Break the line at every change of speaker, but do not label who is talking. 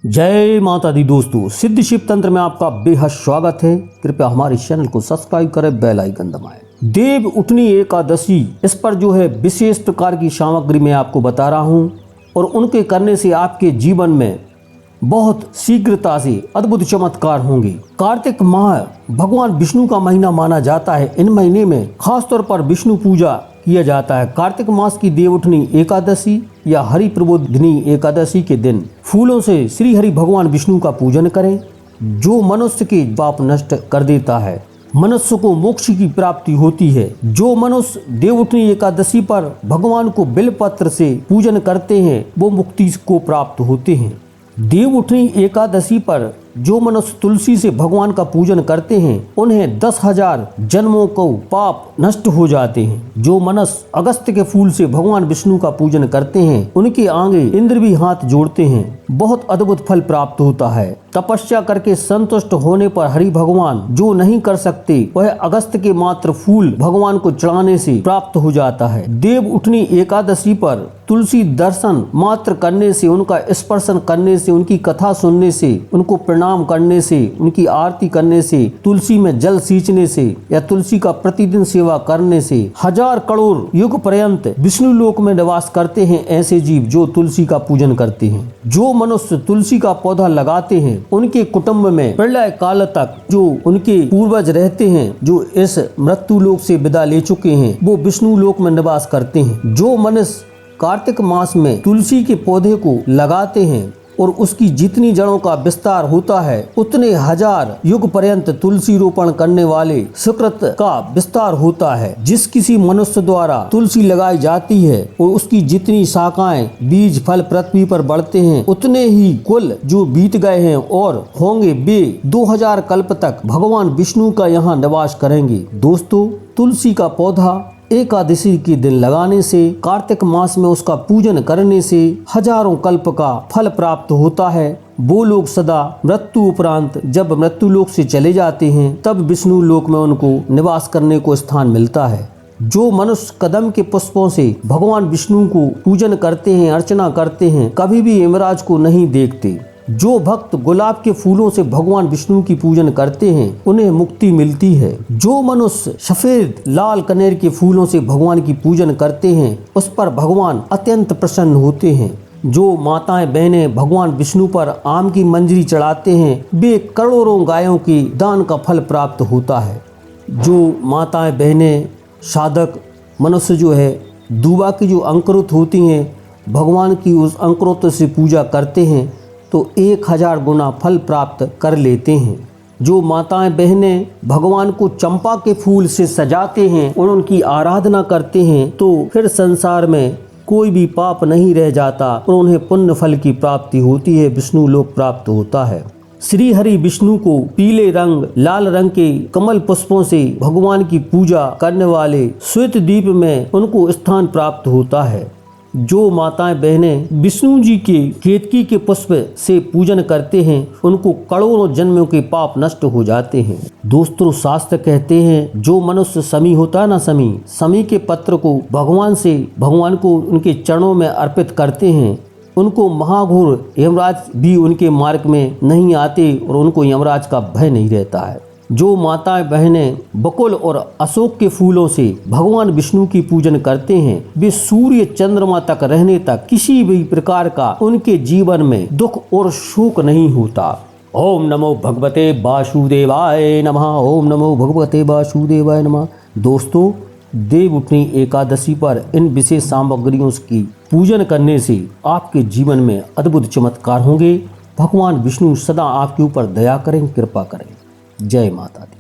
जय माता दी दोस्तों, सिद्ध शिव तंत्र में आपका बेहद स्वागत है। कृपया हमारे चैनल को सब्सक्राइब करें, बेल आइकन दबाएं। देव उठनी एकादशी, इस पर जो है विशेष प्रकार की सामग्री मैं आपको बता रहा हूं और उनके करने से आपके जीवन में बहुत शीघ्रता से अद्भुत चमत्कार होंगे। कार्तिक माह भगवान विष्णु का महीना माना जाता है। इन महीने में खास तौर पर विष्णु पूजा किया जाता है। कार्तिक मास की देवउठनी एकादशी या हरि प्रबोधिनी एकादशी के दिन फूलों से श्री हरि भगवान विष्णु का पूजन करें, जो मनुष्य के पाप नष्ट कर देता है। मनुष्य को मोक्ष की प्राप्ति होती है। जो मनुष्य देवउठनी एकादशी पर भगवान को बेलपत्र से पूजन करते हैं वो मुक्ति को प्राप्त होते हैं। देवउठनी एकादशी पर जो मनुष्य तुलसी से भगवान का पूजन करते हैं उन्हें 10,000 जन्मों को पाप नष्ट हो जाते हैं। जो मनुष्य अगस्त्य के फूल से भगवान विष्णु का पूजन करते हैं उनके आगे इंद्र भी हाथ जोड़ते हैं, बहुत अद्भुत फल प्राप्त होता है। तपस्या करके संतुष्ट होने पर हरि भगवान जो नहीं कर सकते वह अगस्त्य के मात्र फूल भगवान को चढ़ाने से प्राप्त हो जाता है। देवउठनी एकादशी पर तुलसी दर्शन मात्र करने से, उनका स्पर्शन करने से, उनकी कथा सुनने से, उनको प्रणाम करने से, उनकी आरती करने से, तुलसी में जल सींचने से या तुलसी का प्रतिदिन सेवा करने से 1000 करोड़ युग पर्यंत विष्णु लोक में निवास करते हैं ऐसे जीव जो तुलसी का पूजन करते हैं। जो मनुष्य तुलसी का पौधा लगाते हैं उनके कुटुंब में प्रलय काल तक जो उनके पूर्वज रहते हैं, जो इस मृत्यु लोक से विदा ले चुके हैं, वो विष्णु लोक में निवास करते हैं। जो मनुष्य कार्तिक मास में तुलसी के पौधे को लगाते हैं और उसकी जितनी जड़ों का विस्तार होता है उतने 1000 युग पर्यंत तुलसी रोपण करने वाले सुकृत का विस्तार होता है। जिस किसी मनुष्य द्वारा तुलसी लगाई जाती है और उसकी जितनी शाखाएं बीज फल पृथ्वी पर बढ़ते हैं उतने ही कुल जो बीत गए हैं और होंगे वे 2000 कल्प तक भगवान विष्णु का यहाँ निवास करेंगे। दोस्तों, तुलसी का पौधा एकादशी के दिन लगाने से, कार्तिक मास में उसका पूजन करने से हजारों कल्प का फल प्राप्त होता है। वो लोग सदा मृत्यु उपरांत जब मृत्यु लोक से चले जाते हैं तब विष्णु लोक में उनको निवास करने को स्थान मिलता है। जो मनुष्य कदम के पुष्पों से भगवान विष्णु को पूजन करते हैं, अर्चना करते हैं, कभी भी यमराज को नहीं देखते। जो भक्त गुलाब के फूलों से भगवान विष्णु की पूजन करते हैं उन्हें मुक्ति मिलती है। जो मनुष्य सफेद लाल कनेर के फूलों से भगवान की पूजन करते हैं उस पर भगवान अत्यंत प्रसन्न होते हैं। जो माताएं बहनें भगवान विष्णु पर आम की मंजरी चढ़ाते हैं वे करोड़ों गायों की दान का फल प्राप्त होता है। जो माताएं बहनें साधक मनुष्य जो है दूबा की जो अंकुरित होती हैं भगवान की उस अंकुरित से पूजा करते हैं तो 1000 गुना फल प्राप्त कर लेते हैं। जो माताएं बहनें भगवान को चंपा के फूल से सजाते हैं और उनकी आराधना करते हैं तो फिर संसार में कोई भी पाप नहीं रह जाता और उन्हें पुण्य फल की प्राप्ति होती है, विष्णु लोक प्राप्त होता है। श्री हरि विष्णु को पीले रंग लाल रंग के कमल पुष्पों से भगवान की पूजा करने वाले श्वेत दीप में उनको स्थान प्राप्त होता है। जो माताएं बहनें विष्णु जी के केतकी के पुष्प से पूजन करते हैं उनको करोड़ों जन्मों के पाप नष्ट हो जाते हैं। दोस्तों, शास्त्र कहते हैं जो मनुष्य समी होता है ना, समी के पत्र को भगवान को उनके चरणों में अर्पित करते हैं उनको महाघोर यमराज भी उनके मार्ग में नहीं आते और उनको यमराज का भय नहीं रहता है। जो माताएं बहनें बकुल और अशोक के फूलों से भगवान विष्णु की पूजन करते हैं वे सूर्य चंद्रमा तक रहने तक किसी भी प्रकार का उनके जीवन में दुख और शोक नहीं होता। ओम नमो भगवते वासुदेवाय नमः। ओम नमो भगवते वासुदेवाय नमः। दोस्तों, देवउठनी एकादशी पर इन विशेष सामग्रियों की पूजन करने से आपके जीवन में अद्भुत चमत्कार होंगे। भगवान विष्णु सदा आपके ऊपर दया करें, कृपा करें। जय माता दी।